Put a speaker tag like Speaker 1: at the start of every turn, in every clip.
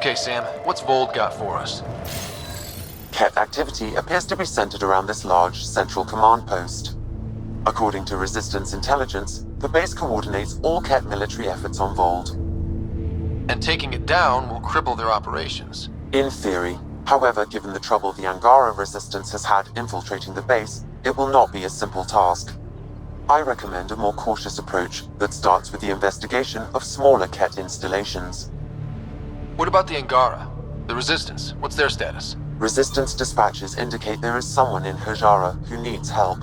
Speaker 1: Okay, Sam, what's Voeld got for us?
Speaker 2: Kett activity appears to be centered around this large central command post. According to Resistance intelligence, the base coordinates all Kett military efforts on Voeld.
Speaker 1: And taking it down will cripple their operations.
Speaker 2: In theory. However, given the trouble the Angaran Resistance has had infiltrating the base, it will not be a simple task. I recommend a more cautious approach that starts with the investigation of smaller Kett installations.
Speaker 1: What about the Angara? The Resistance, what's their status?
Speaker 2: Resistance dispatches indicate there is someone in Hajara who needs help.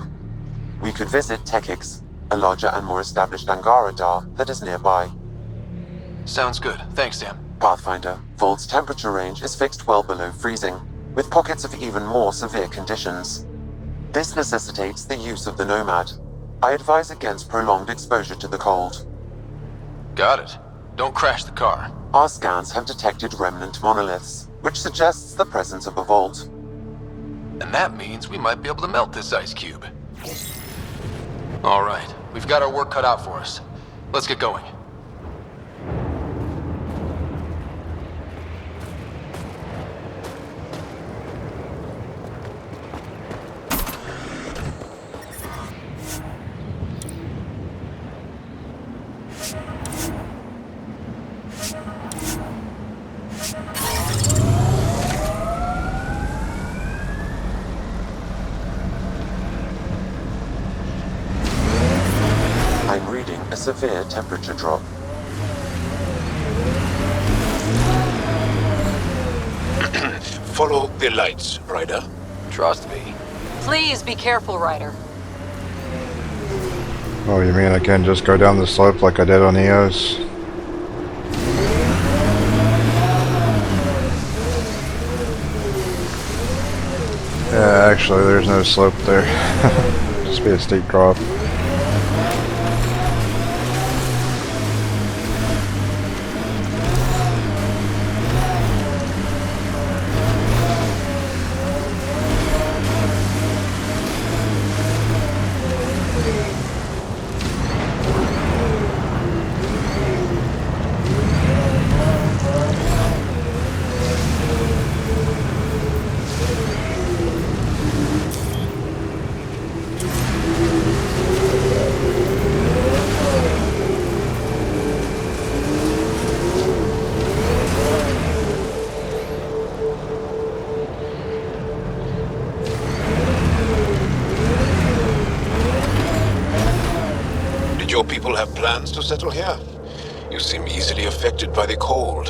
Speaker 2: We could visit Tekix, a larger and more established Angara Dar that is nearby.
Speaker 1: Sounds good. Thanks, Sam.
Speaker 2: Pathfinder, Vold's temperature range is fixed well below freezing, with pockets of even more severe conditions. This necessitates the use of the nomad. I advise against prolonged exposure to the cold.
Speaker 1: Got it. Don't crash the car.
Speaker 2: Our scans have detected remnant monoliths, which suggests the presence of a vault.
Speaker 1: And that means we might be able to melt this ice cube. All right, we've got our work cut out for us. Let's get going.
Speaker 2: I'm reading a severe temperature drop.
Speaker 3: Follow the lights, Ryder.
Speaker 1: Trust me.
Speaker 4: Please be careful, Ryder.
Speaker 5: Oh, you mean I can just go down the slope like I did on EOS? Yeah, actually there's no slope there. Just be a steep drop.
Speaker 3: Your people have plans to settle here? You seem easily affected by the cold.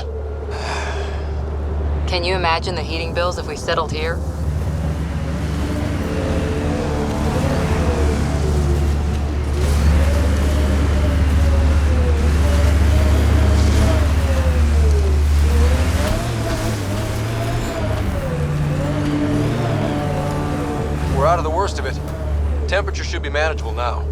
Speaker 4: Can you imagine the heating bills if we settled here?
Speaker 1: We're out of the worst of it. Temperature should be manageable now.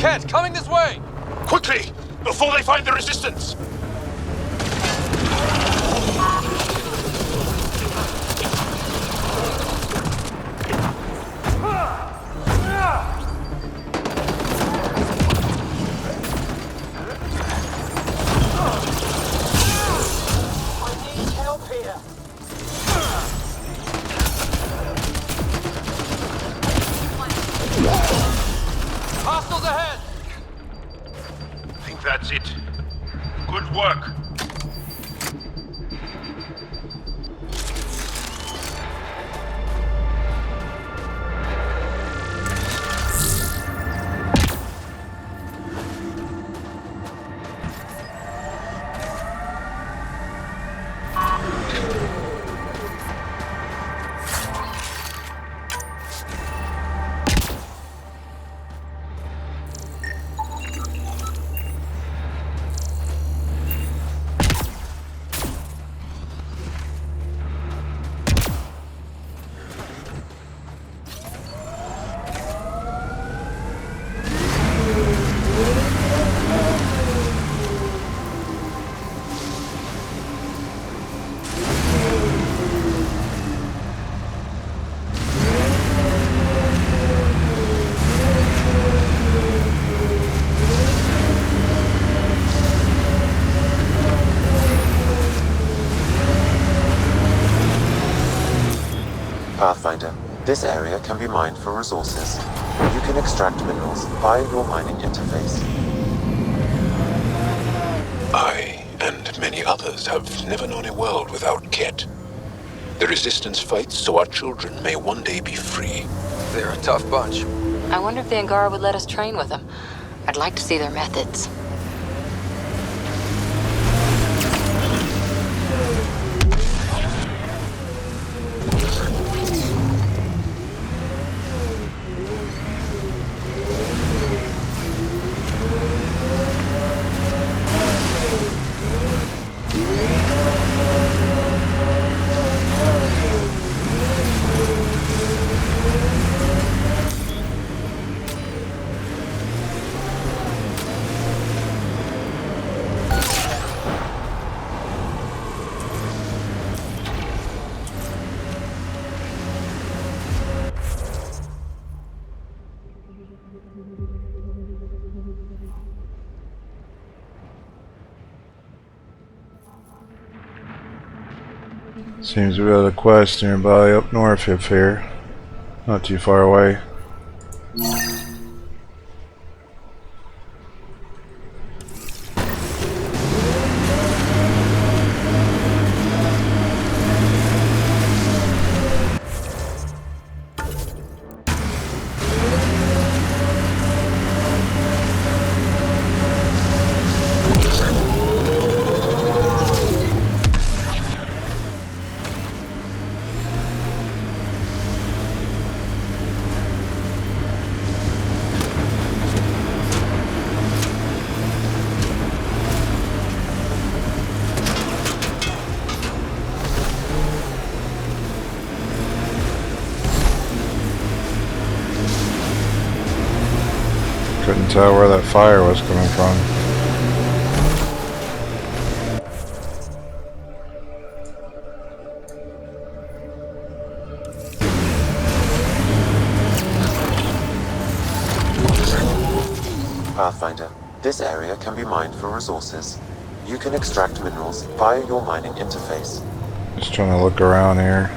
Speaker 1: Kett, coming this way!
Speaker 3: Quickly! Before they find the resistance!
Speaker 1: Hostiles ahead!
Speaker 3: I think that's it. Good work.
Speaker 2: This area can be mined for resources. You can extract minerals via your mining interface.
Speaker 3: I and many others have never known a world without Kett. The Resistance fights so our children may one day be free.
Speaker 1: They're a tough bunch.
Speaker 4: I wonder if the Angara would let us train with them. I'd like to see their methods.
Speaker 5: Seems to be a quest nearby up north of here. Not too far away. Couldn't tell where that fire was coming from.
Speaker 2: Pathfinder, this area can be mined for resources. You can extract minerals via your mining interface.
Speaker 5: Just trying to look around here.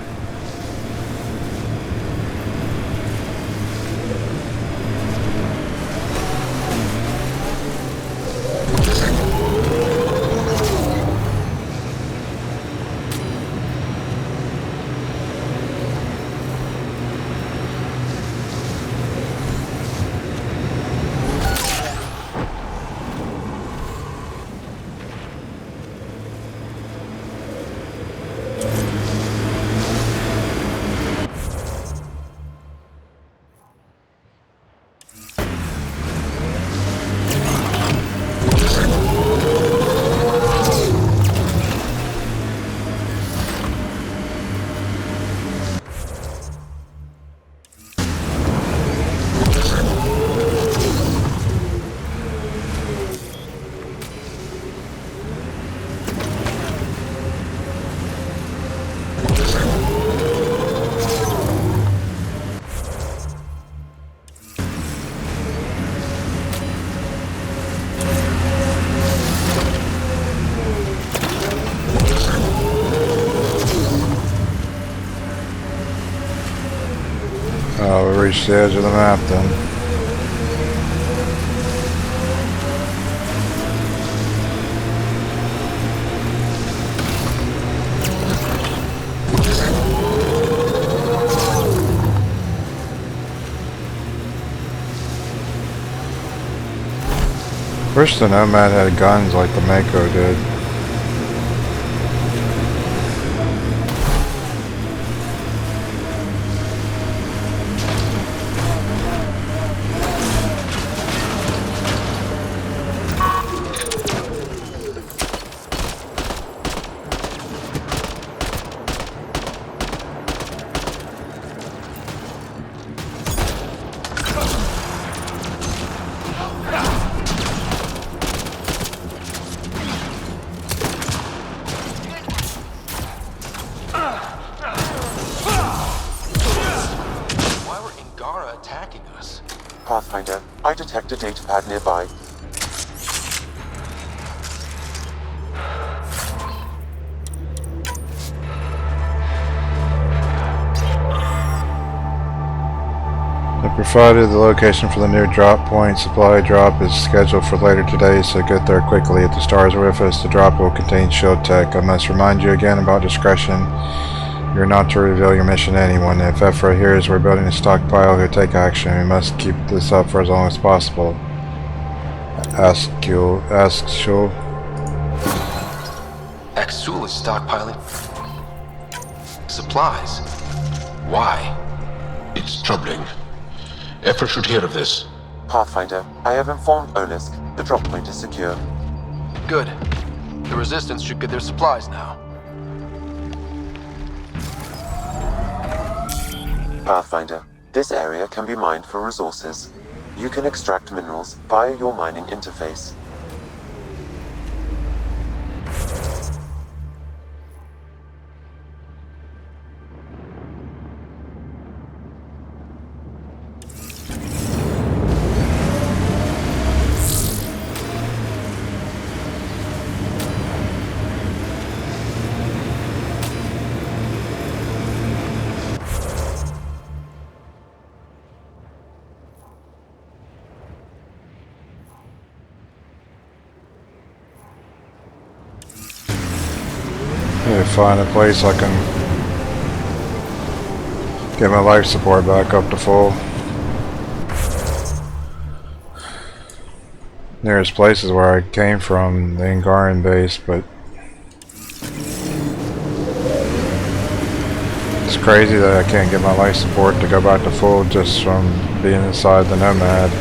Speaker 5: Oh, we reached the edge of the map then. Wish the nomad had guns like the Mako did.
Speaker 2: Pathfinder, I detect a datapad nearby.
Speaker 5: I provided the location for the new drop point. Supply drop is scheduled for later today, so get there quickly. If the stars are with us, the drop will contain shield tech. I must remind you again about discretion. You're not to reveal your mission to anyone. If Ephra hears we're building a stockpile, he'll take action. We must keep this up for as long as possible. Ask Shul.
Speaker 1: Axul is stockpiling supplies. Why?
Speaker 3: It's troubling. Effra should hear of this.
Speaker 2: Pathfinder, I have informed Olisk. The drop point is secure.
Speaker 1: Good. The Resistance should get their supplies now.
Speaker 2: Pathfinder, this area can be mined for resources. You can extract minerals via your mining interface.
Speaker 5: Find a place I can get my life support back up to full. Nearest place is where I came from, the Angaran base, but it's crazy that I can't get my life support to go back to full just from being inside the nomad.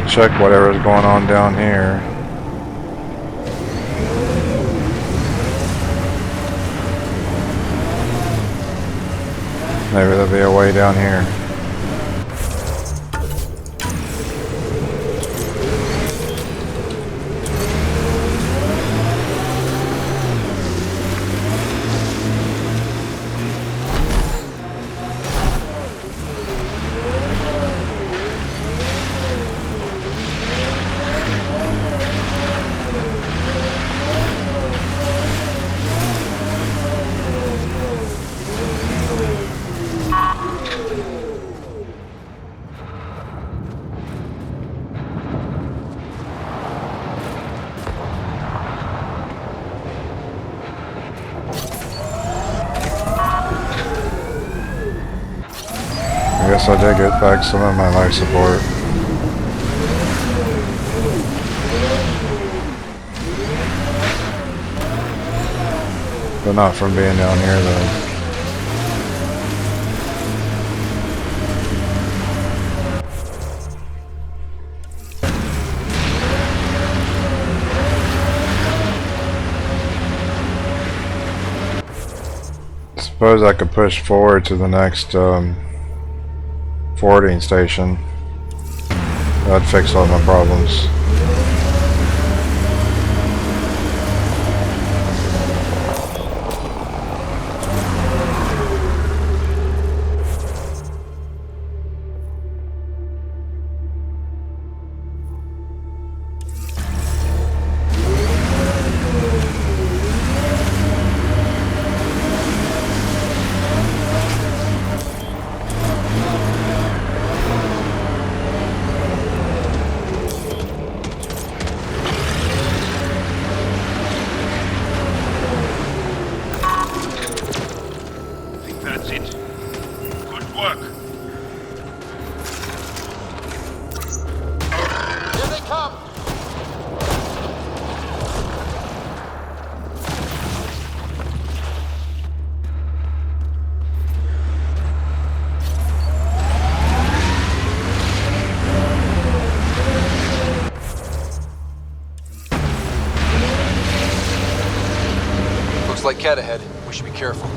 Speaker 5: Check whatever's going on down here. Maybe there'll be a way down here. I guess I did get back some of my life support. But not from being down here though. Suppose I could push forward to the next forwarding station. That'd fix all my problems.
Speaker 1: Looks like Kett ahead. We should be careful.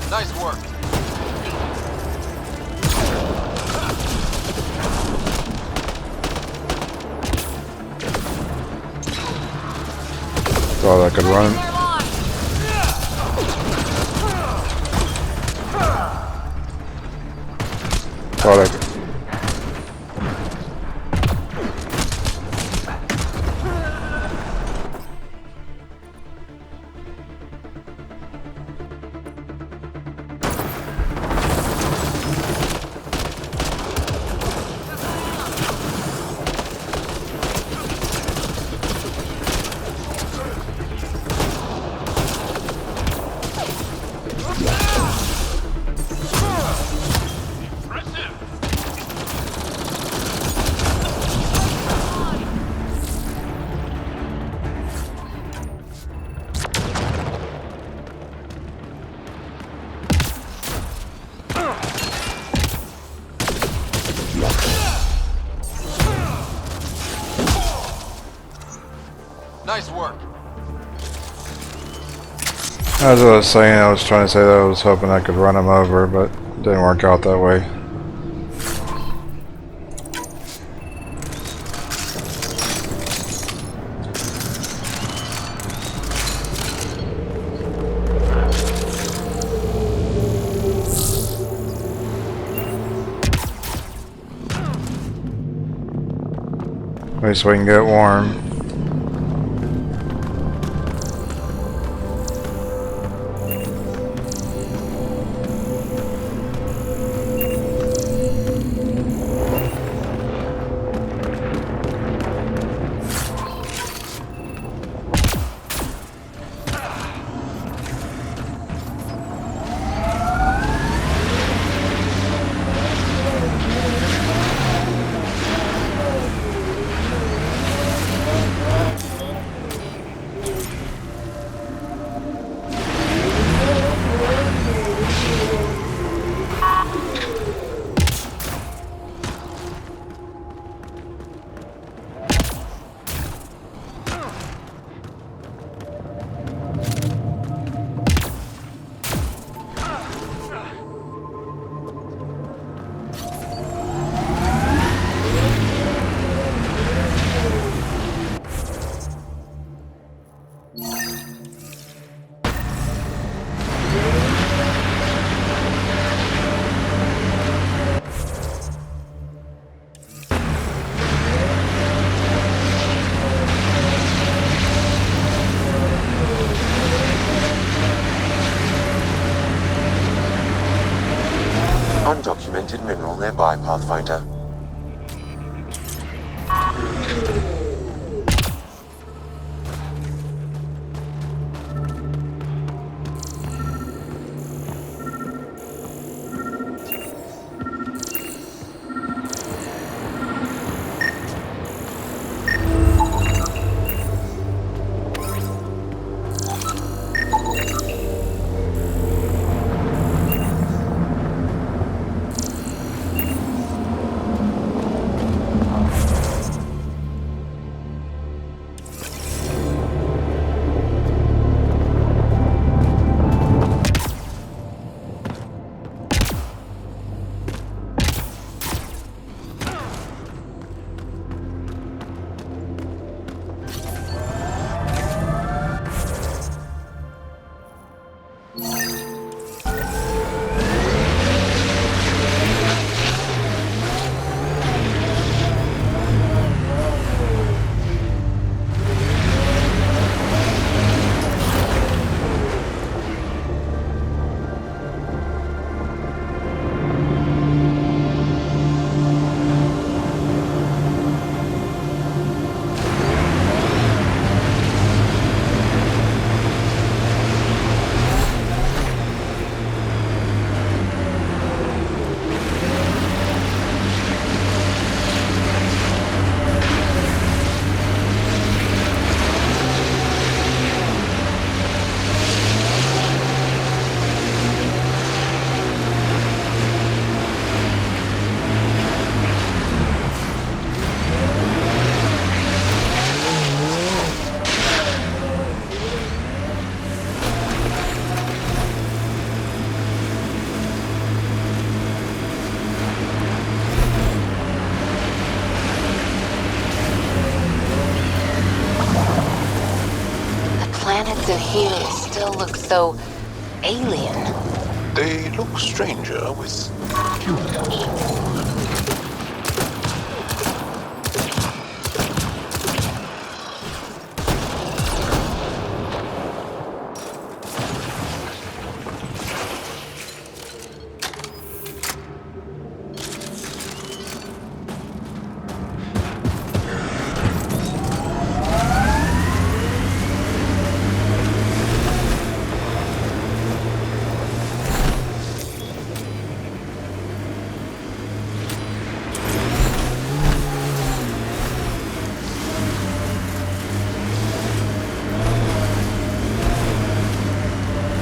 Speaker 1: Nice work.
Speaker 5: Thought I could run. Thought I could.
Speaker 1: Nice work.
Speaker 5: As I was saying, I was trying to say that I was hoping I could run him over, but it didn't work out that way. At least we can get warm.
Speaker 2: Undocumented mineral nearby, Pathfinder.
Speaker 4: Effect and Healy still look so alien.
Speaker 3: They look stranger with humans.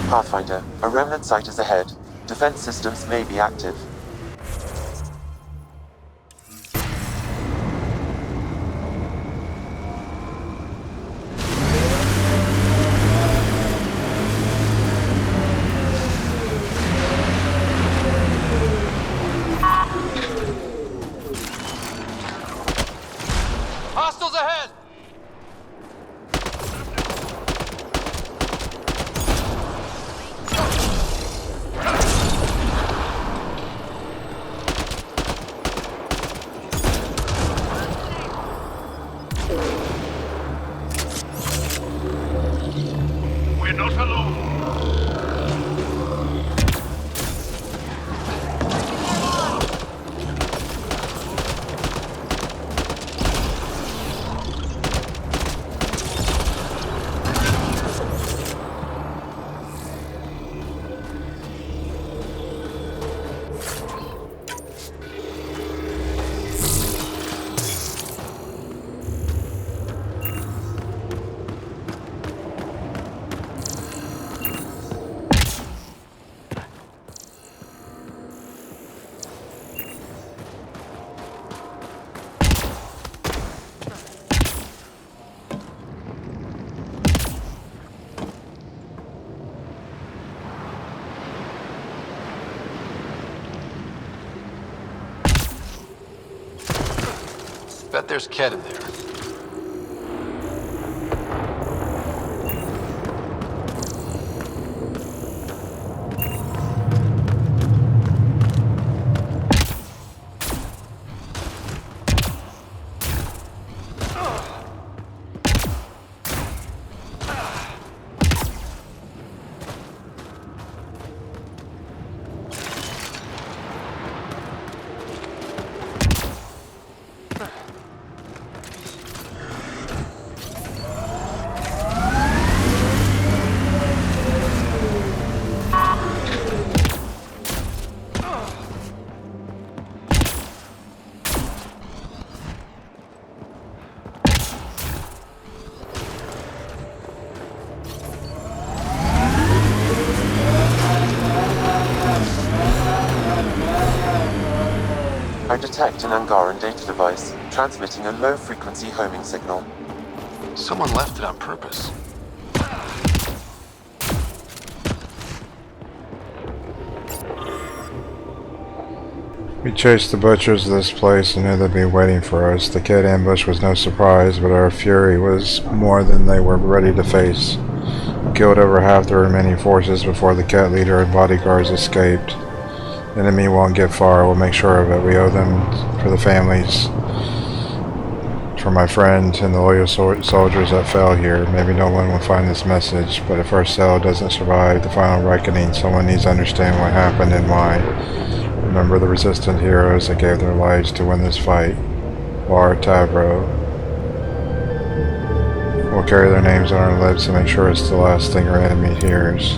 Speaker 2: Pathfinder, a remnant site is ahead. Defense systems may be active.
Speaker 1: Hostiles ahead!
Speaker 6: We're not alone.
Speaker 1: Bet there's Kett in there.
Speaker 2: I detect an Angaran data device, transmitting a low-frequency homing signal.
Speaker 1: Someone left it on purpose.
Speaker 5: We chased the butchers of this place and knew they'd be waiting for us. The Kett ambush was no surprise, but our fury was more than they were ready to face. We killed over half the remaining forces before the Kett leader and bodyguards escaped. The enemy won't get far. We'll make sure of it. We owe them for the families, for my friends and the loyal soldiers that fell here. Maybe no one will find this message, but if our cell doesn't survive the final reckoning, someone needs to understand what happened and why. Remember the resistant heroes that gave their lives to win this fight. War Tavro. We'll carry their names on our lips and make sure it's the last thing our enemy hears.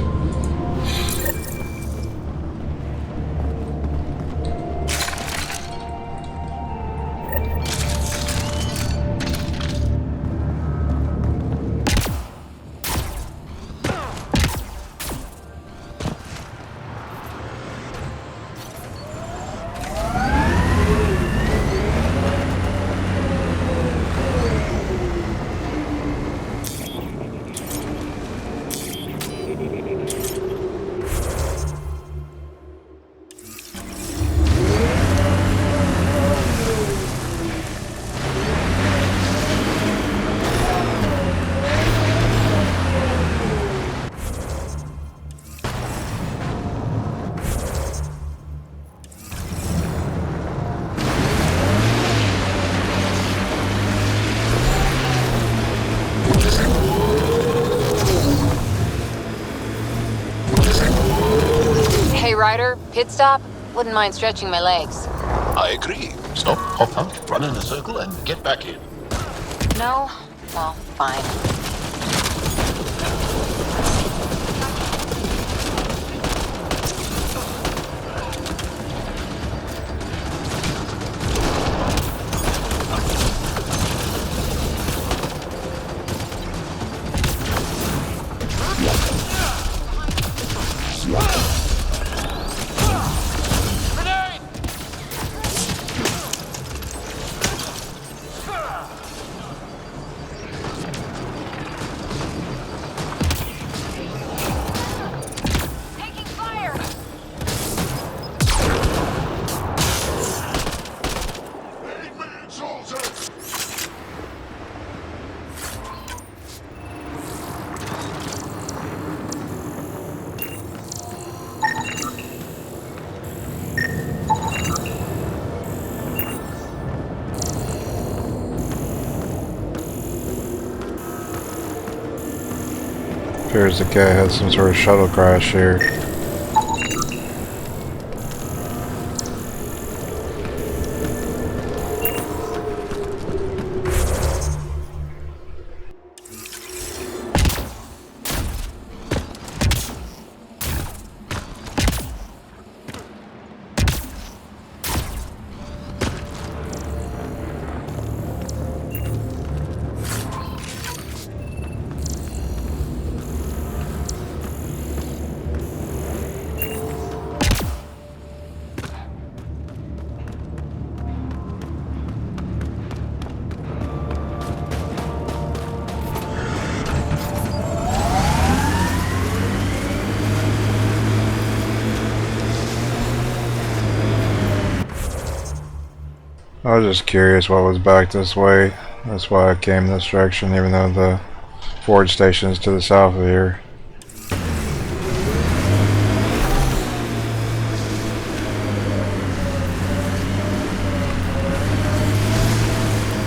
Speaker 4: Pit stop? Wouldn't mind stretching my legs.
Speaker 3: I agree. Stop, hop out, run in a circle, and get back in.
Speaker 4: No? Well, fine.
Speaker 5: Appears the guy had some sort of shuttle crash here. I was just curious what was back this way. That's why I came this direction, even though the forge station is to the south of here.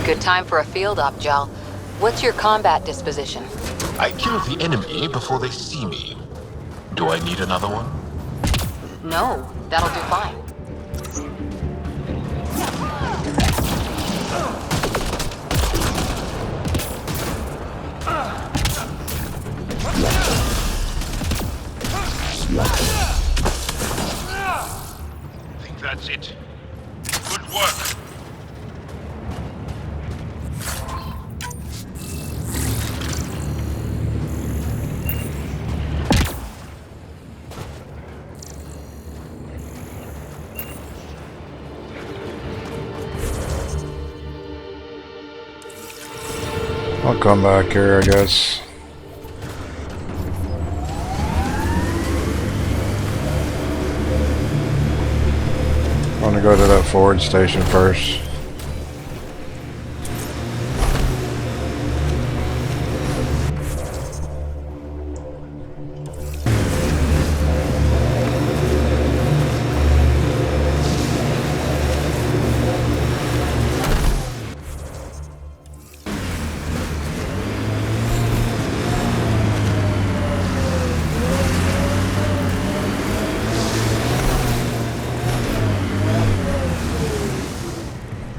Speaker 4: Good time for a field op, Jaal. What's your combat disposition?
Speaker 3: I kill the enemy before they see me. Do I need another one?
Speaker 4: No, that'll do fine.
Speaker 6: I think that's it. Good work.
Speaker 5: I'll come back here, I guess. I want to go to that forward station first.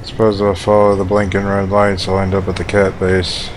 Speaker 5: Suppose if I follow the blinking red lights, I'll end up at the Kett base.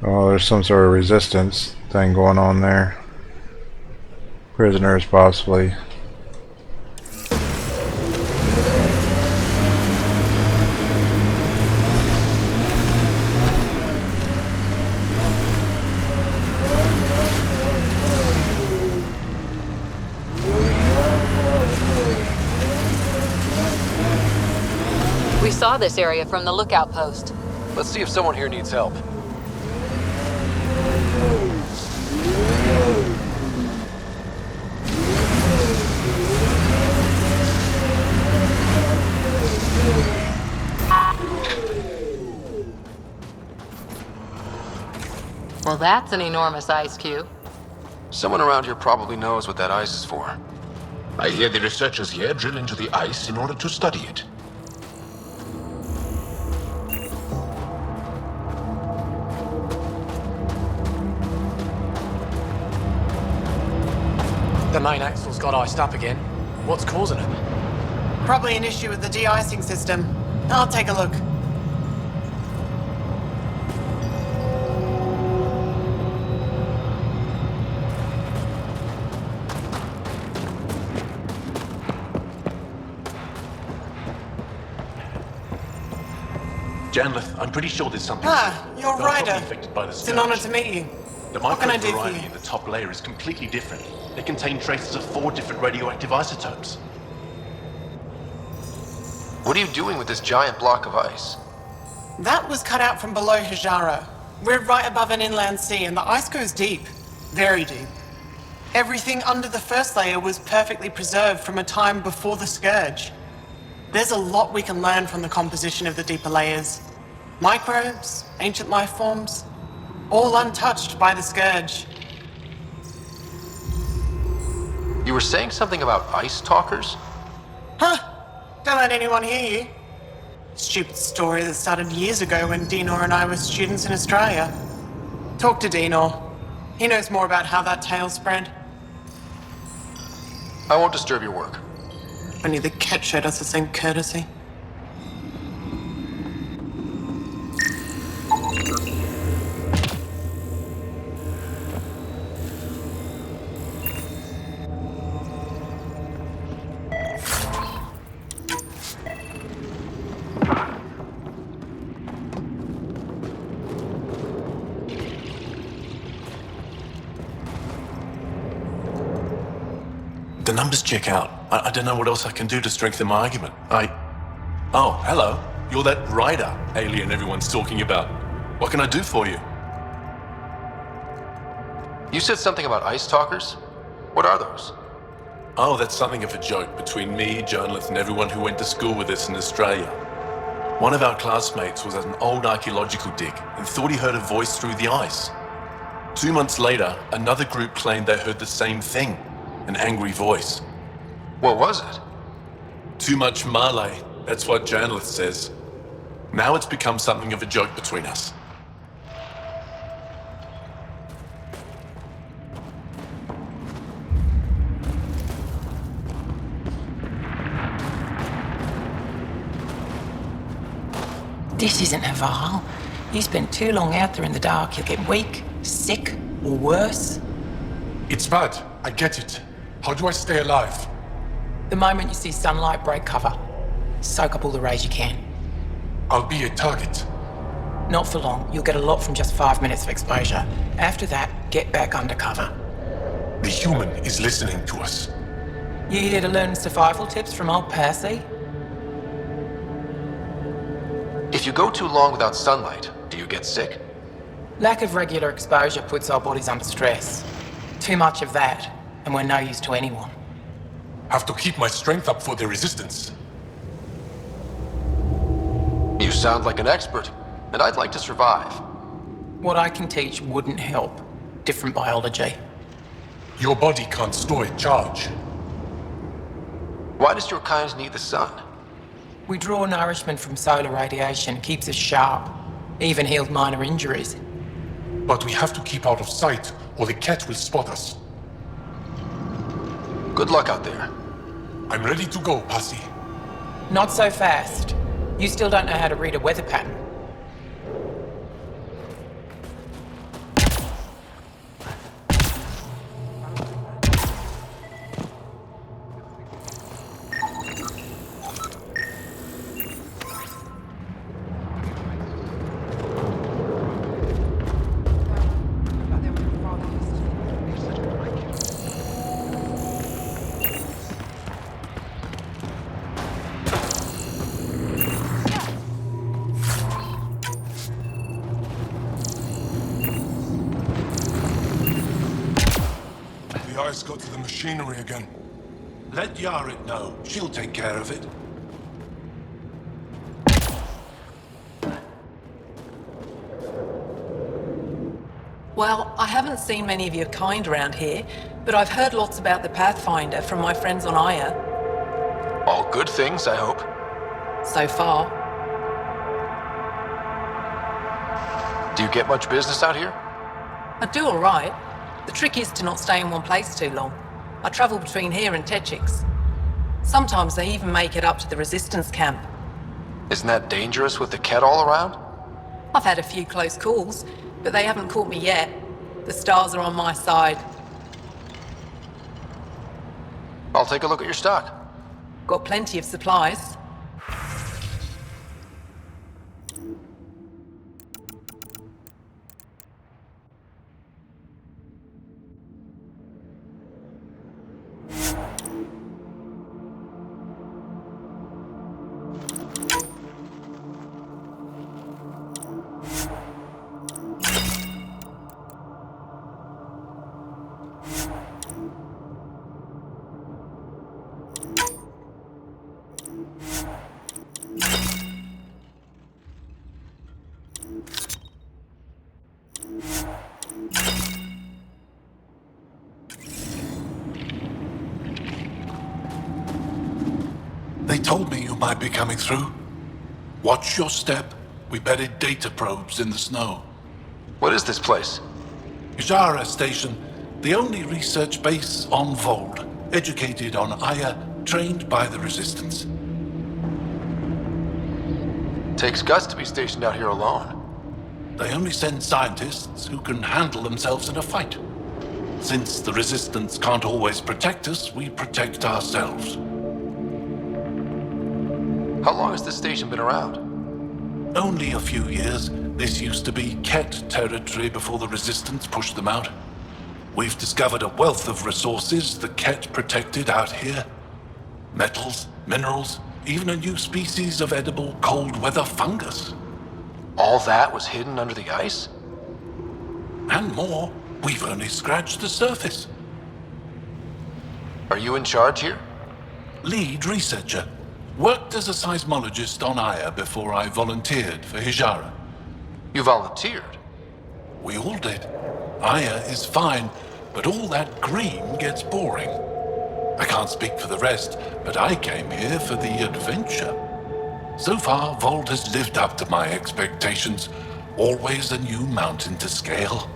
Speaker 5: Oh, there's some sort of resistance thing going on there. Prisoners, possibly.
Speaker 4: We saw this area from the lookout post.
Speaker 1: Let's see if someone here needs help.
Speaker 4: Well, that's an enormous ice cube.
Speaker 1: Someone around here probably knows what that ice is for.
Speaker 3: I hear the researchers here drill into the ice in order to study it.
Speaker 7: The main axle's got iced up again. What's causing it?
Speaker 8: Probably an issue with the de-icing system. I'll take a look.
Speaker 9: Janlith, I'm pretty sure there's something.
Speaker 8: You're Ryder.
Speaker 9: Affected by the
Speaker 8: It's an honor to meet you.
Speaker 9: The
Speaker 8: What can I do for
Speaker 9: micro-variety
Speaker 8: you?
Speaker 9: in the top layer is completely different. They contain traces of 4 different radioactive isotopes.
Speaker 1: What are you doing with this giant block of ice?
Speaker 8: That was cut out from below Hijara. We're right above an inland sea, and the ice goes deep. Very deep. Everything under the first layer was perfectly preserved from a time before the Scourge. There's a lot we can learn from the composition of the deeper layers. Microbes, ancient life forms, all untouched by the Scourge.
Speaker 1: You were saying something about ice talkers?
Speaker 8: Huh? Don't let anyone hear you. Stupid story that started years ago when Dinor and I were students in Australia. Talk to Dinor. He knows more about how that tale spread.
Speaker 1: I won't disturb your work.
Speaker 8: Only the Kett showed us the same courtesy.
Speaker 9: The numbers check out. I don't know what else I can do to strengthen my argument. Oh, hello. You're that Ryder alien everyone's talking about. What can I do for you?
Speaker 1: You said something about ice talkers? What are those?
Speaker 9: Oh, that's something of a joke between me, Janlith, and everyone who went to school with us in Australia. One of our classmates was at an old archaeological dig and thought he heard a voice through the ice. 2 months later, another group claimed they heard the same thing, an angry voice.
Speaker 1: What was it?
Speaker 9: Too much Malay, that's what Janlith says. Now it's become something of a joke between us.
Speaker 10: This isn't Haval. You spend too long out there in the dark, you'll get weak, sick, or worse.
Speaker 11: It's bad. I get it. How do I stay alive?
Speaker 10: The moment you see sunlight, break cover. Soak up all the rays you can.
Speaker 11: I'll be a target.
Speaker 10: Not for long. You'll get a lot from just 5 minutes of exposure. After that, get back under cover.
Speaker 11: The human is listening to us.
Speaker 10: You here to learn survival tips from old Percy?
Speaker 1: If you go too long without sunlight, do you get sick?
Speaker 10: Lack of regular exposure puts our bodies under stress. Too much of that, and we're no use to anyone.
Speaker 11: Have to keep my strength up for the resistance.
Speaker 1: You sound like an expert, and I'd like to survive.
Speaker 10: What I can teach wouldn't help. Different biology.
Speaker 11: Your body can't store a charge.
Speaker 1: Why does your kind need the sun?
Speaker 10: We draw nourishment from solar radiation, keeps us sharp. Even heals minor injuries.
Speaker 11: But we have to keep out of sight, or the Kett will spot us.
Speaker 1: Good luck out there.
Speaker 11: I'm ready to go, Passy.
Speaker 10: Not so fast. You still don't know how to read a weather pattern.
Speaker 11: The ice got to the machinery again.
Speaker 3: Let Yarit know. She'll take care of it.
Speaker 10: Well, I haven't seen many of your kind around here, but I've heard lots about the Pathfinder from my friends on Aya.
Speaker 1: All good things, I hope.
Speaker 10: So far.
Speaker 1: Do you get much business out here?
Speaker 10: I do all right. The trick is to not stay in one place too long. I travel between here and Techix. Sometimes they even make it up to the Resistance camp.
Speaker 1: Isn't that dangerous with the Kett all around?
Speaker 10: I've had a few close calls, but they haven't caught me yet. The stars are on my side.
Speaker 1: I'll take a look at your stock.
Speaker 10: Got plenty of supplies.
Speaker 11: They told me you might be coming through. Watch your step. We buried data probes in the snow.
Speaker 1: What is this place?
Speaker 11: Ijara Station, the only research base on Voeld. Educated on Aya, trained by the Resistance.
Speaker 1: Takes guts to be stationed out here alone.
Speaker 11: They only send scientists who can handle themselves in a fight. Since the Resistance can't always protect us, we protect ourselves.
Speaker 1: How long has this station been around?
Speaker 11: Only a few years. This used to be Kett territory before the Resistance pushed them out. We've discovered a wealth of resources the Kett protected out here. Metals, minerals, even a new species of edible cold weather fungus.
Speaker 1: All that was hidden under the ice?
Speaker 11: And more. We've only scratched the surface.
Speaker 1: Are you in charge here?
Speaker 11: Lead researcher. Worked as a seismologist on Aya before I volunteered for Hijara.
Speaker 1: You volunteered?
Speaker 11: We all did. Aya is fine, but all that green gets boring. I can't speak for the rest, but I came here for the adventure. So far, Voeld has lived up to my expectations. Always a new mountain to scale.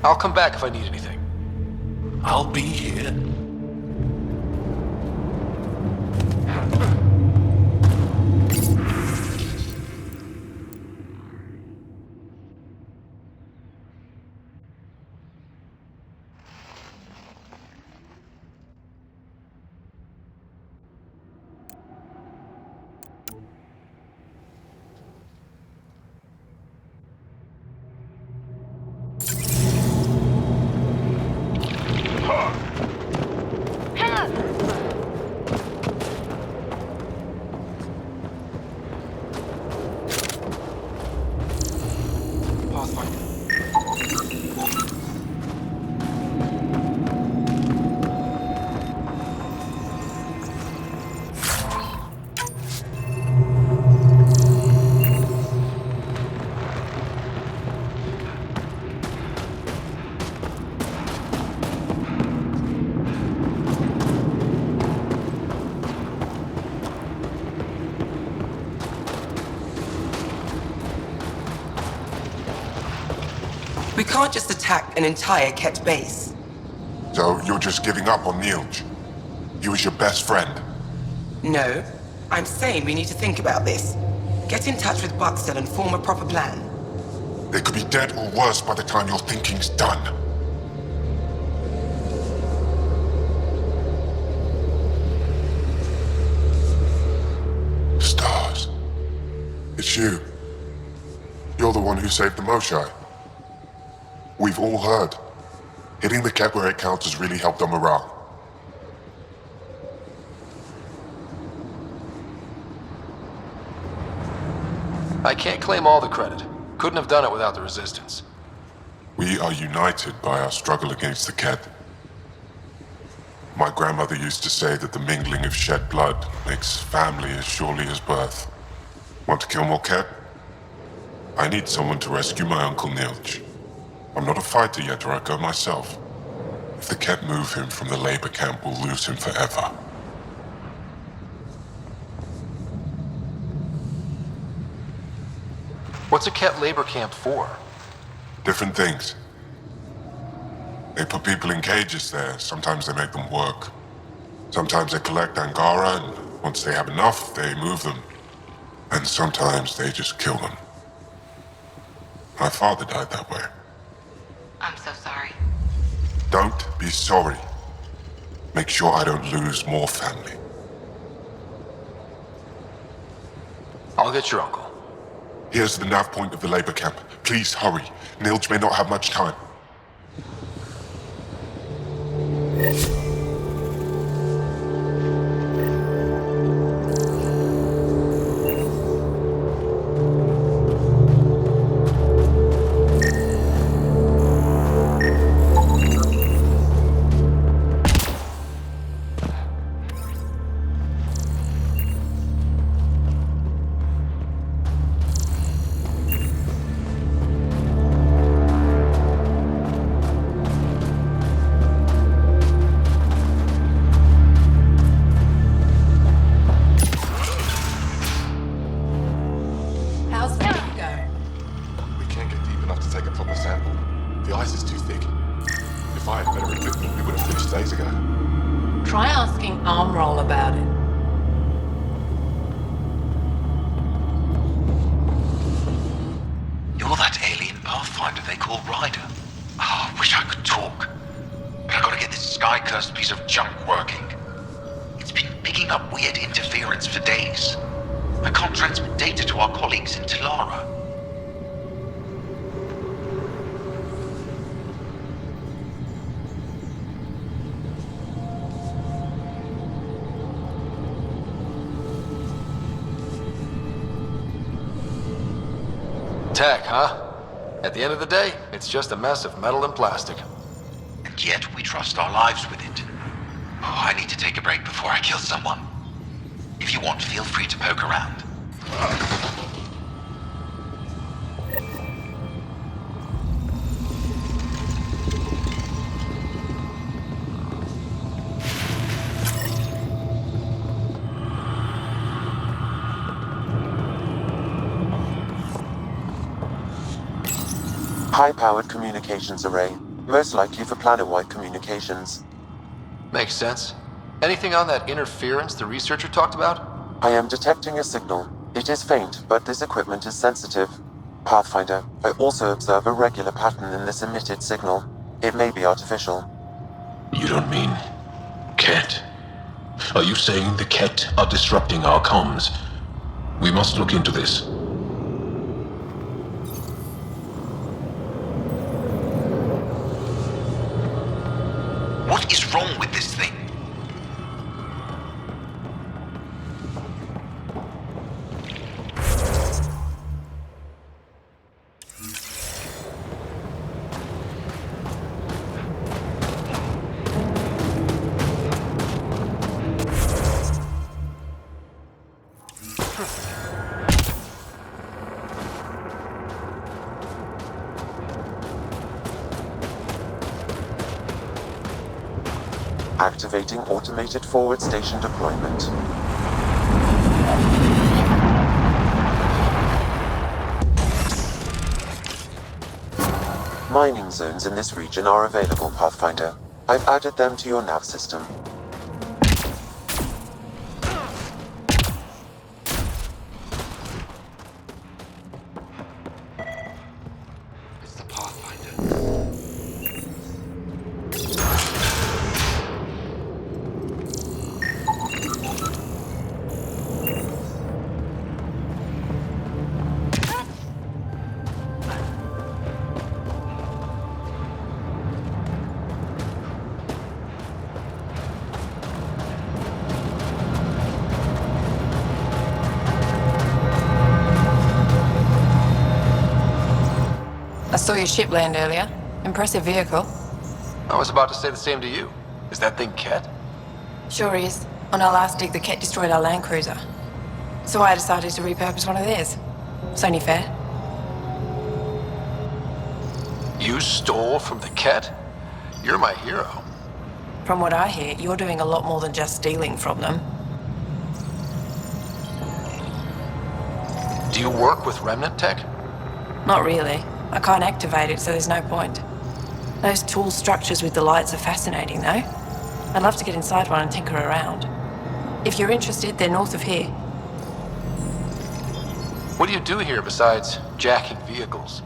Speaker 1: I'll come back if I need anything.
Speaker 11: I'll be here.
Speaker 12: We can't just attack an entire Kett base.
Speaker 13: So you're just giving up on Nilj? He was your best friend?
Speaker 12: No. I'm saying we need to think about this. Get in touch with Buxton and form a proper plan.
Speaker 13: They could be dead or worse by the time your thinking's done. Stars. It's you. You're the one who saved the Moshai. We've all heard. Hitting the Kett where it counts has really helped our morale.
Speaker 1: I can't claim all the credit. Couldn't have done it without the Resistance.
Speaker 13: We are united by our struggle against the Kett. My grandmother used to say that the mingling of shed blood makes family as surely as birth. Want to kill more Kett? I need someone to rescue my Uncle Nilch. I'm not a fighter yet, or I'd go myself. If the Kett move him from the labor camp, we'll lose him forever.
Speaker 1: What's a Kett labor camp for?
Speaker 13: Different things. They put people in cages there. Sometimes they make them work. Sometimes they collect Angara, and once they have enough, they move them. And sometimes they just kill them. My father died that way.
Speaker 4: I'm so sorry.
Speaker 13: Don't be sorry. Make sure I don't lose more family.
Speaker 1: I'll get your uncle.
Speaker 13: Here's the nav point of the labor camp. Please hurry. Nilch may not have much time.
Speaker 3: You're that alien Pathfinder they call Ryder. Oh, I wish I could talk. But I gotta get this sky-cursed piece of junk working. It's been picking up weird interference for days. I can't transmit data to our colleagues in Talara.
Speaker 1: Tech, huh? At the end of the day, it's just a mess of metal and plastic.
Speaker 3: And yet we trust our lives with it. Oh, I need to take a break before I kill someone. If you want, feel free to poke around.
Speaker 2: High-powered communications array, most likely for planet-wide communications.
Speaker 1: Makes sense. Anything on that interference the researcher talked about?
Speaker 2: I am detecting a signal. It is faint, but this equipment is sensitive. Pathfinder, I also observe a regular pattern in this emitted signal. It may be artificial.
Speaker 3: You don't mean Kett? Are you saying the Kett are disrupting our comms? We must look into this. What is wrong with this thing?
Speaker 2: Activating automated forward station deployment. Mining zones in this region are available, Pathfinder. I've added them to your nav system.
Speaker 3: It's the Pathfinder.
Speaker 10: I saw your ship land earlier. Impressive vehicle.
Speaker 1: I was about to say the same to you. Is that thing Kett?
Speaker 10: Sure is. On our last dig, the Kett destroyed our land cruiser. So I decided to repurpose one of theirs. It's only fair.
Speaker 1: You stole from the Kett? You're my hero.
Speaker 10: From what I hear, you're doing a lot more than just stealing from them.
Speaker 1: Do you work with Remnant tech?
Speaker 10: Not really. I can't activate it, so there's no point. Those tool structures with the lights are fascinating, though. I'd love to get inside one and tinker around. If you're interested, they're north of here.
Speaker 1: What do you do here besides jacking vehicles?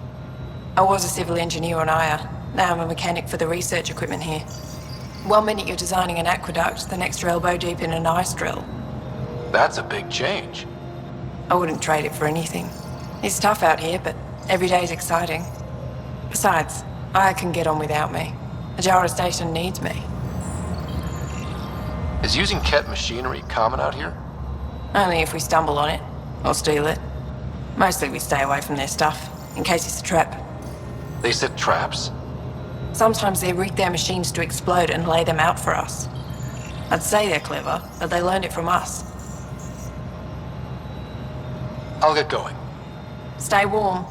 Speaker 10: I was a civil engineer on Aya. Now I'm a mechanic for the research equipment here. 1 minute you're designing an aqueduct, the next you're elbow deep in an ice drill.
Speaker 1: That's a big change.
Speaker 10: I wouldn't trade it for anything. It's tough out here, but every day's exciting. Besides, Aya can get on without me. Ajara Station needs me.
Speaker 1: Is using Kett machinery common out here?
Speaker 10: Only if we stumble on it, or steal it. Mostly we stay away from their stuff, in case it's a trap.
Speaker 1: They set traps?
Speaker 10: Sometimes they rig their machines to explode and lay them out for us. I'd say they're clever, but they learned it from us.
Speaker 1: I'll get going.
Speaker 10: Stay warm.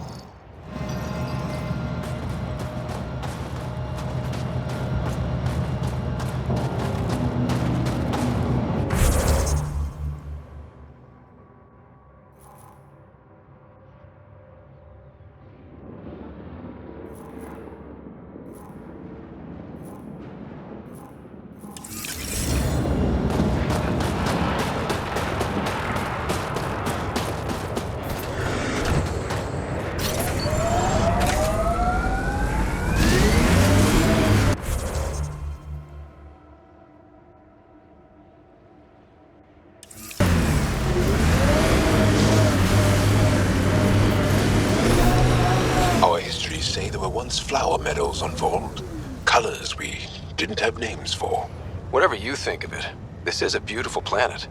Speaker 14: Flower meadows on Voeld. Colors we didn't have names for.
Speaker 1: Whatever you think of it, this is a beautiful planet.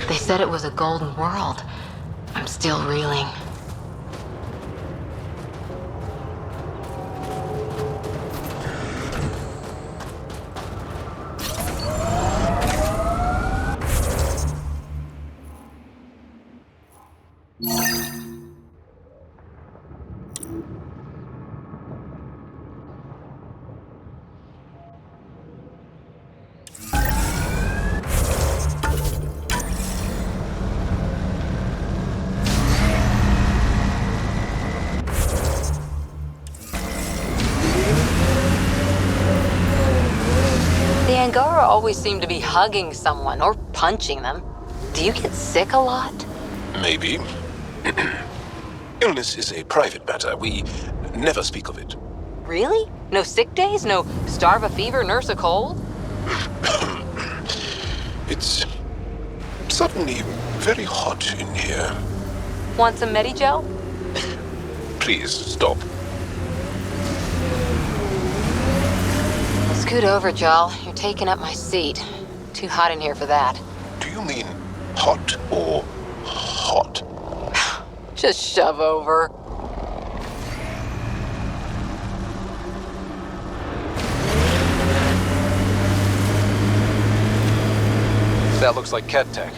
Speaker 4: They said it was a golden world. I'm still reeling. Angara always seem to be hugging someone or punching them. Do you get sick a lot?
Speaker 14: Maybe. Illness is a private matter. We never speak of it.
Speaker 4: Really? No sick days? No starve a fever, nurse a cold?
Speaker 14: It's suddenly very hot in here.
Speaker 4: Want some Medigel?
Speaker 14: Please stop.
Speaker 4: Scoot over, Jaal. You're taking up my seat. Too hot in here for that.
Speaker 14: Do you mean hot or hot?
Speaker 4: Just shove over.
Speaker 1: That looks like Kett tech.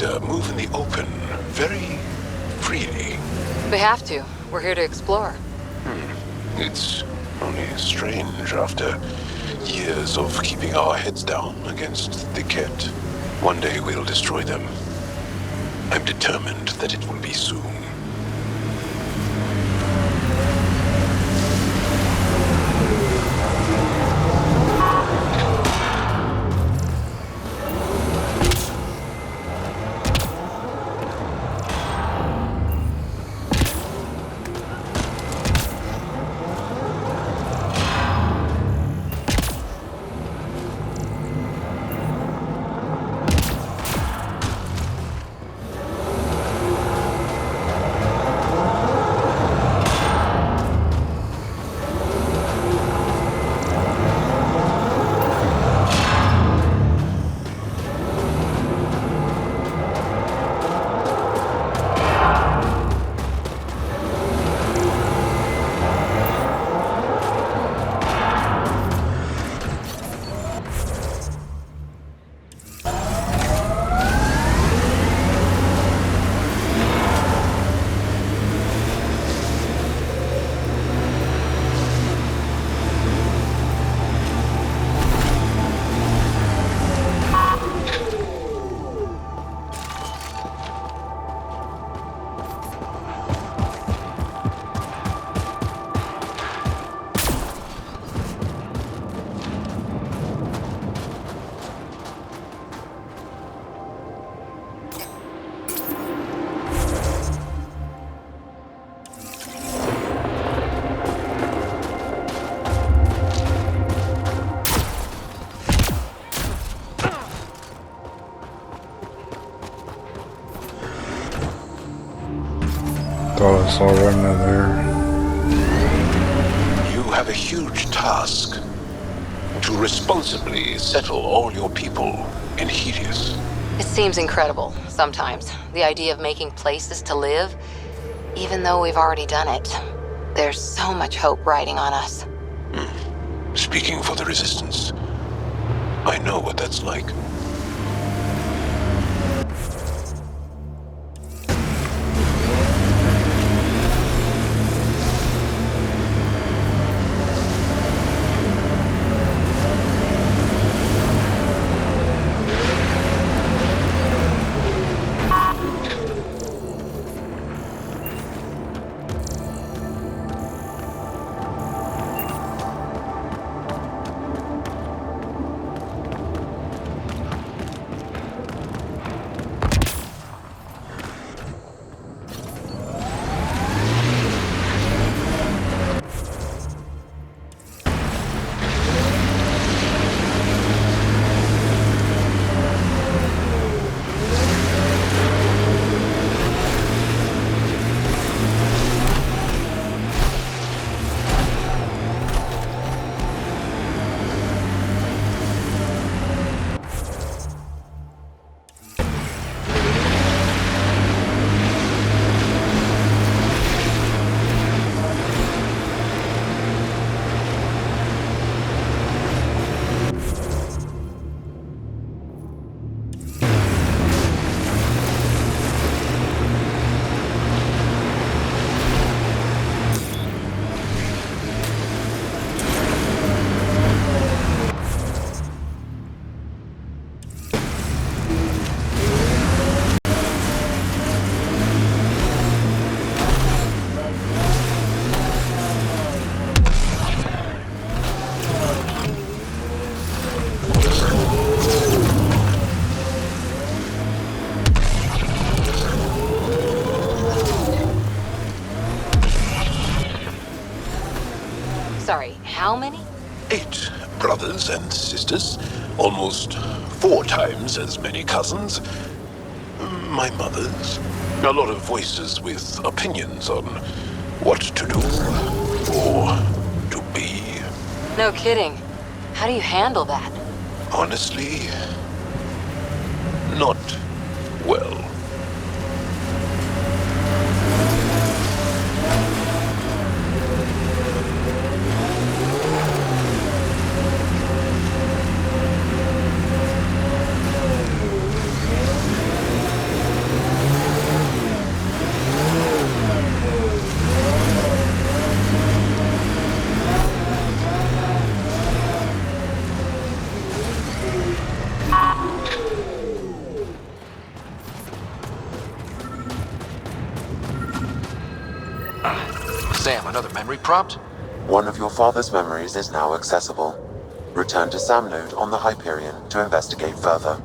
Speaker 14: move in the open very freely.
Speaker 4: We have to. We're here to explore.
Speaker 14: It's only strange after years of keeping our heads down against the Kett. One day we'll destroy them. I'm determined that it will be soon.
Speaker 5: Thought I saw one in there.
Speaker 14: You have a huge task. To responsibly settle all your people in Helios.
Speaker 4: It seems incredible, sometimes. The idea of making places to live, even though we've already done it. There's so much hope riding on us.
Speaker 14: Speaking for the Resistance, I know what that's like.
Speaker 4: Sorry, how many?
Speaker 14: 8 brothers and sisters, almost 4 times as many cousins. My mother's. A lot of voices with opinions on what to do or to be.
Speaker 4: No kidding. How do you handle that?
Speaker 14: Honestly, not well.
Speaker 1: memory prompt?
Speaker 2: One of your father's memories is now accessible. Return to Sam Node on the Hyperion to investigate further.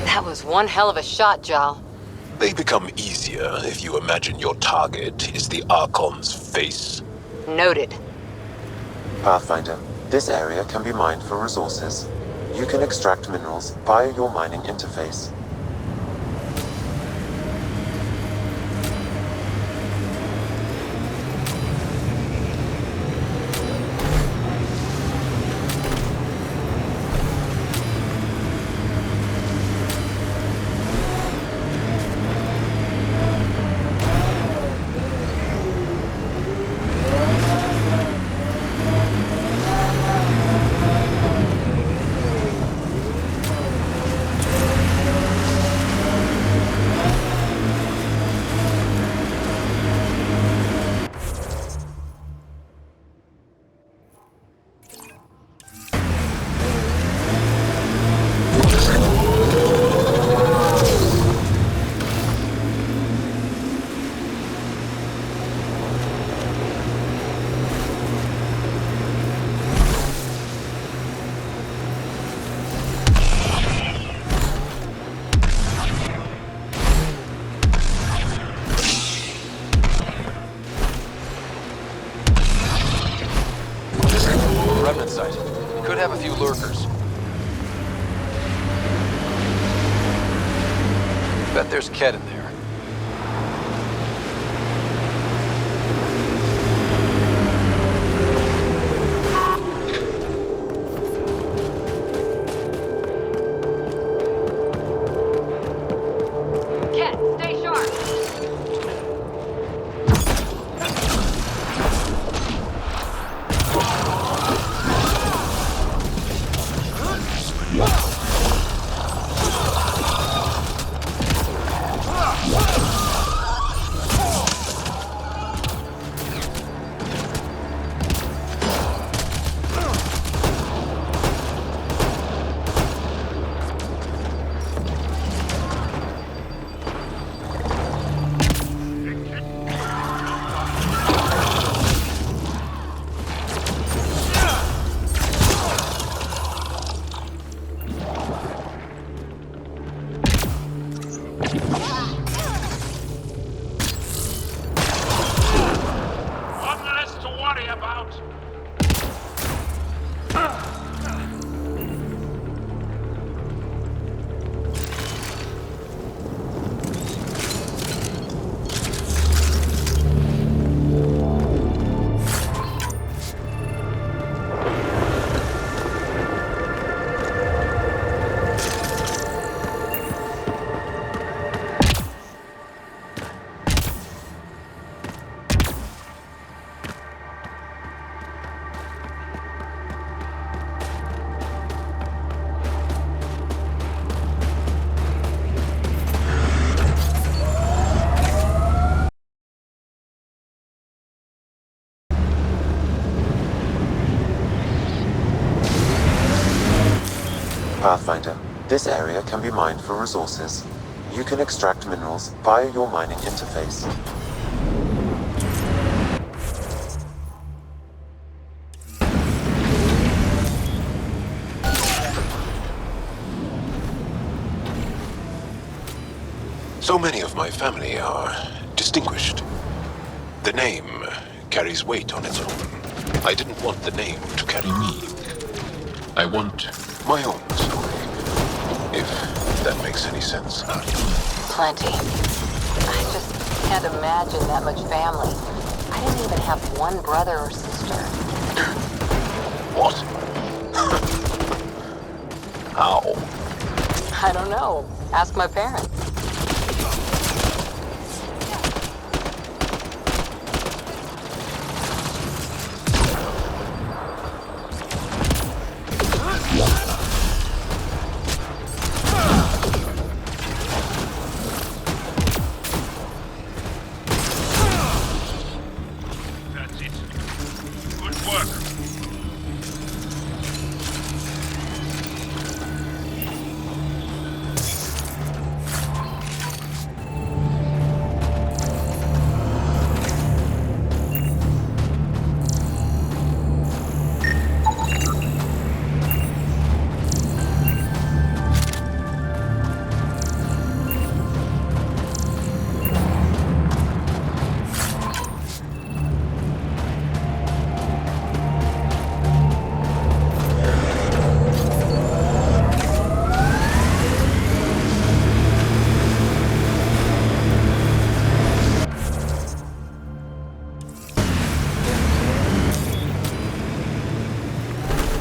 Speaker 4: That was one hell of a shot, Jaal.
Speaker 14: They become easier if you imagine your target is the Archon's face.
Speaker 4: Noted.
Speaker 2: Pathfinder, this area can be mined for resources. You can extract minerals via your mining interface.
Speaker 1: Remnant site. Could have a few lurkers. Bet there's Kett in there.
Speaker 4: Kett, stay sharp.
Speaker 2: Pathfinder, this area can be mined for resources. You can extract minerals via your mining interface.
Speaker 14: So many of my family are distinguished. The name carries weight on its own. I didn't want the name to carry me. I want my own story, if that makes any sense.
Speaker 4: Plenty. I just can't imagine that much family. I didn't even have one brother or sister.
Speaker 14: What? How?
Speaker 4: I don't know. Ask my parents.
Speaker 6: That's it. Good work.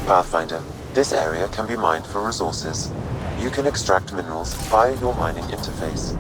Speaker 2: Pathfinder, this area can be mined for resources. You can extract minerals via your mining interface.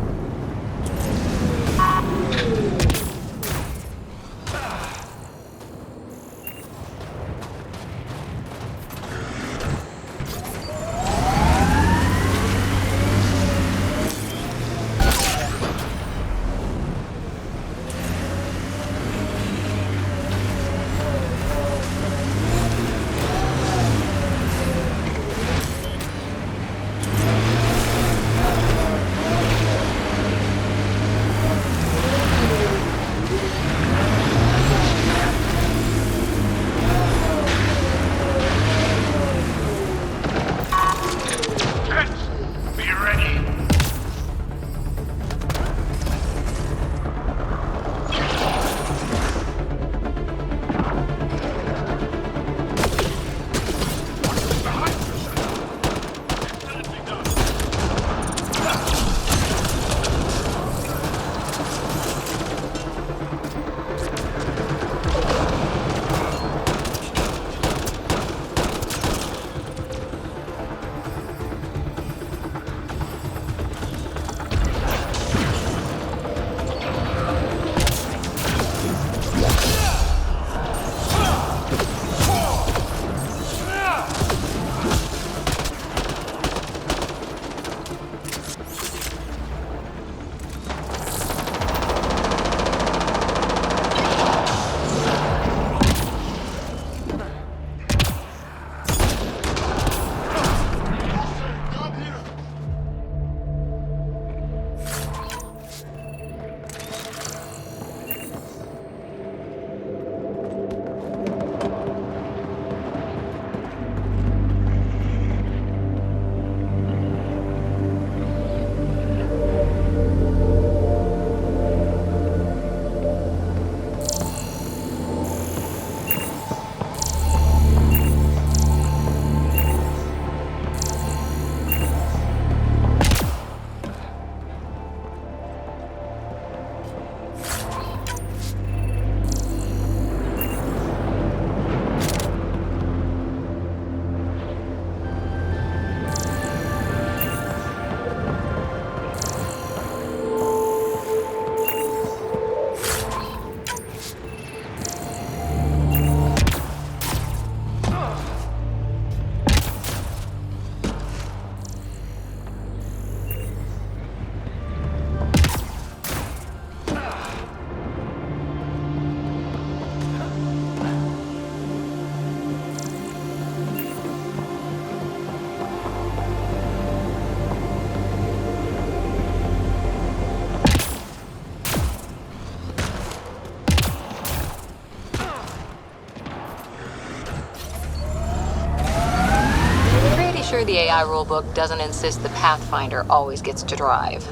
Speaker 4: the AI rulebook doesn't insist the Pathfinder always gets to drive.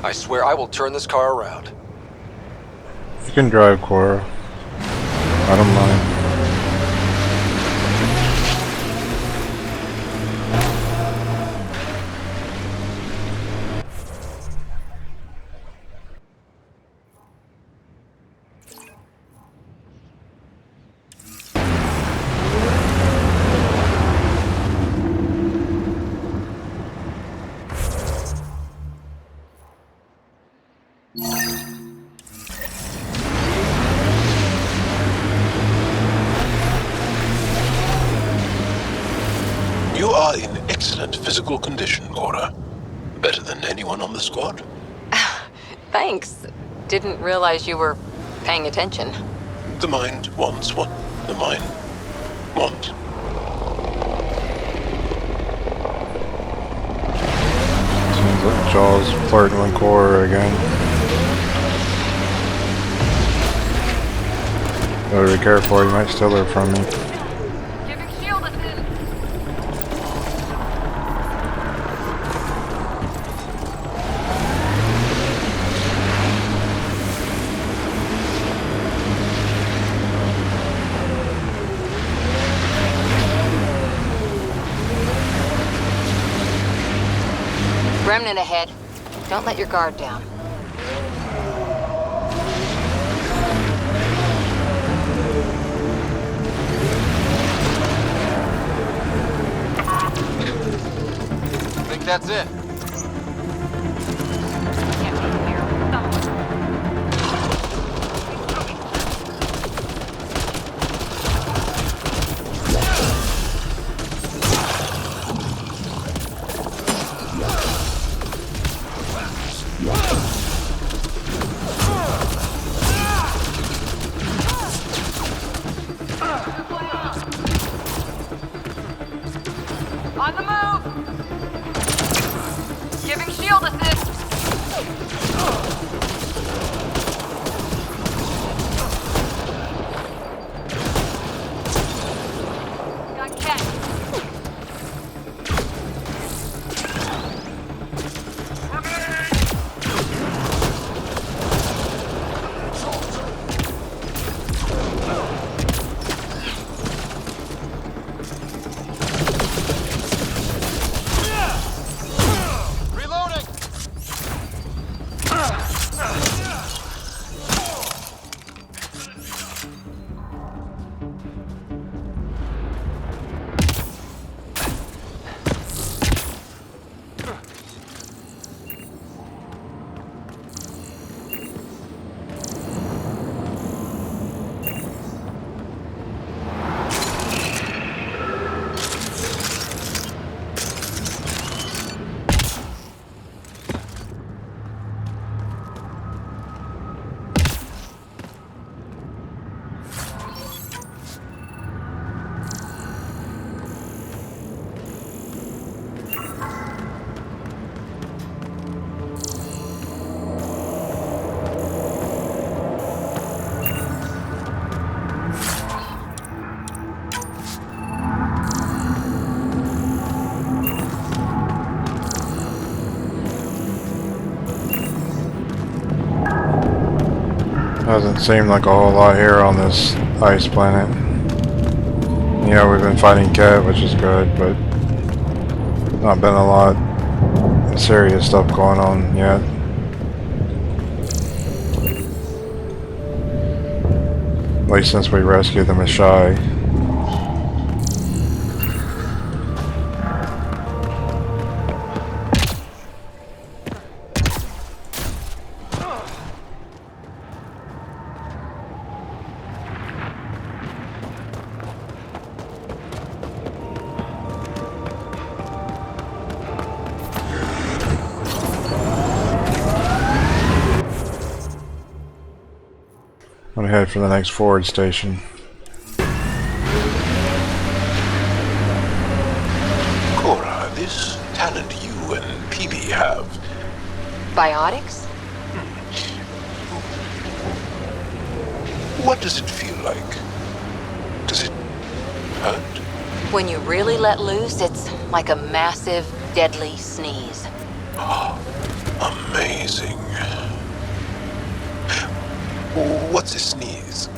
Speaker 1: I swear I will turn this car around.
Speaker 5: You can drive, Cora. I don't mind.
Speaker 14: You are in excellent physical condition, Cora. Better than anyone on the squad.
Speaker 4: Thanks. Didn't realize you were paying attention.
Speaker 14: The mind wants what the mind wants.
Speaker 5: Seems like Jaal's flirting with Cora again. Gotta be careful, he might steal her from me.
Speaker 4: Remnant ahead. Don't let your guard down.
Speaker 1: I think that's it.
Speaker 4: On the move! Giving shield assist! Got Kett.
Speaker 5: Doesn't seem like a whole lot here on this ice planet. Yeah, we've been fighting Kett, which is good, but not been a lot of serious stuff going on yet. At least since we rescued the Mashai. I'm gonna head for the next forward station.
Speaker 14: Cora, this talent you and PB have.
Speaker 4: Biotics?
Speaker 14: What does it feel like? Does it hurt?
Speaker 4: When you really let loose, it's like a massive, deadly sneeze.
Speaker 14: Amazing. What's a sneeze?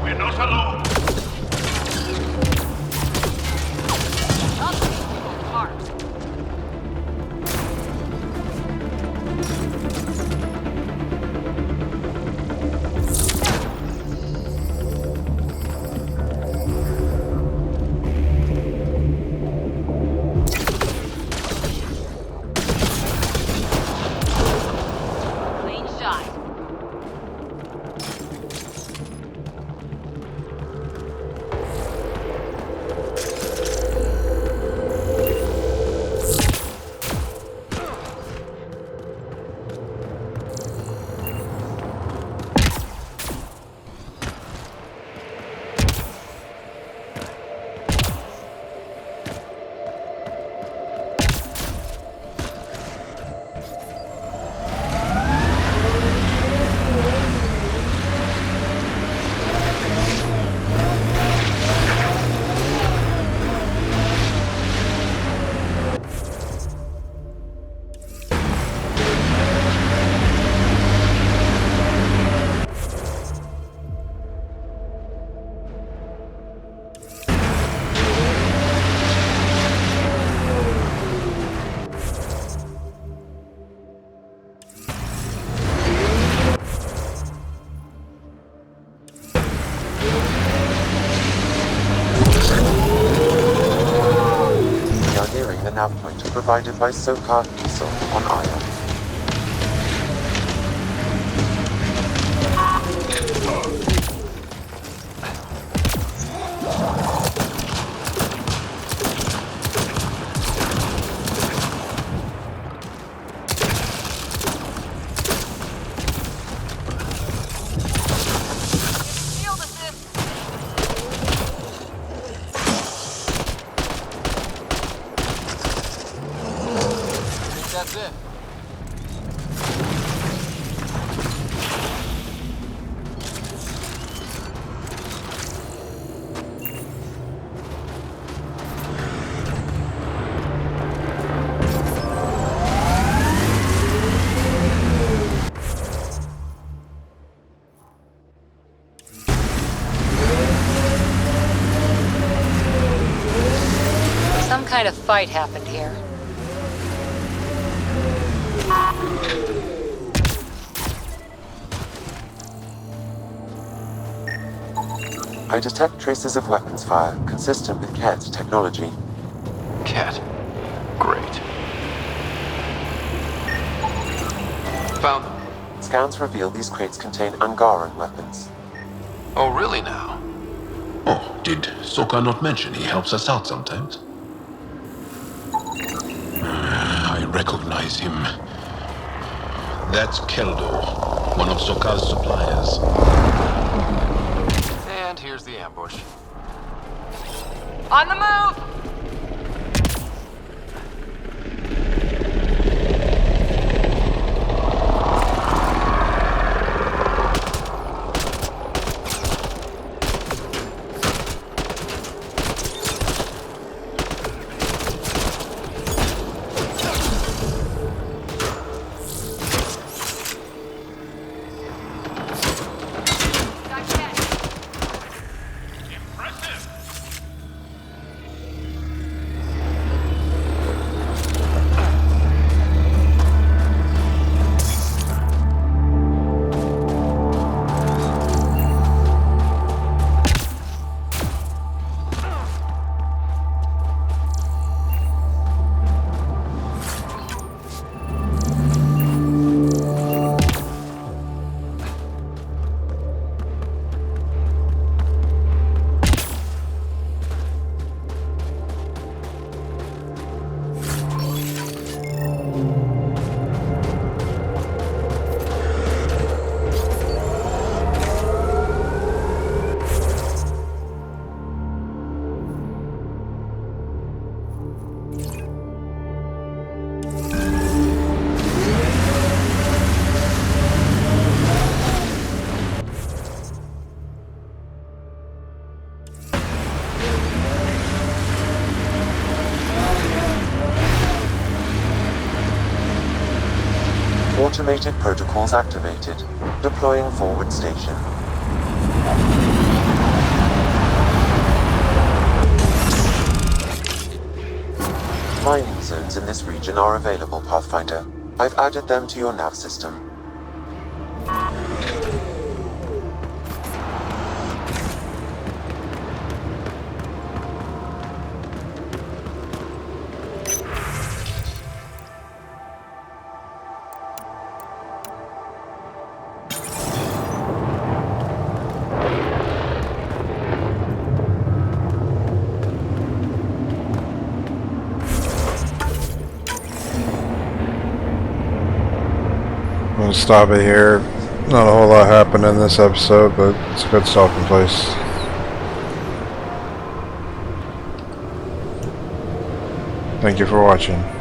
Speaker 6: We're not alone.
Speaker 4: Clean shot.
Speaker 2: We are nearing the nav point provided by Sokar Diesel on Aya.
Speaker 4: Shield assist.
Speaker 1: That's it.
Speaker 4: Some kind of fight happened here.
Speaker 2: I detect traces of weapons fire consistent with Kett's technology.
Speaker 1: Kett. Great. Found them.
Speaker 2: Scans reveal these crates contain Angaran weapons.
Speaker 1: Oh, really now?
Speaker 14: Oh, did Sokar not mention he helps us out sometimes? I recognize him. That's Keldo, one of Sokar's suppliers.
Speaker 1: And here's the ambush.
Speaker 4: On the move!
Speaker 6: Impressive.
Speaker 2: Automated protocols activated. Deploying forward station. Mining zones in this region are available, Pathfinder. I've added them to your nav system.
Speaker 5: I'm gonna stop it here. Not a whole lot happened in this episode, but it's a good stopping place. Thank you for watching.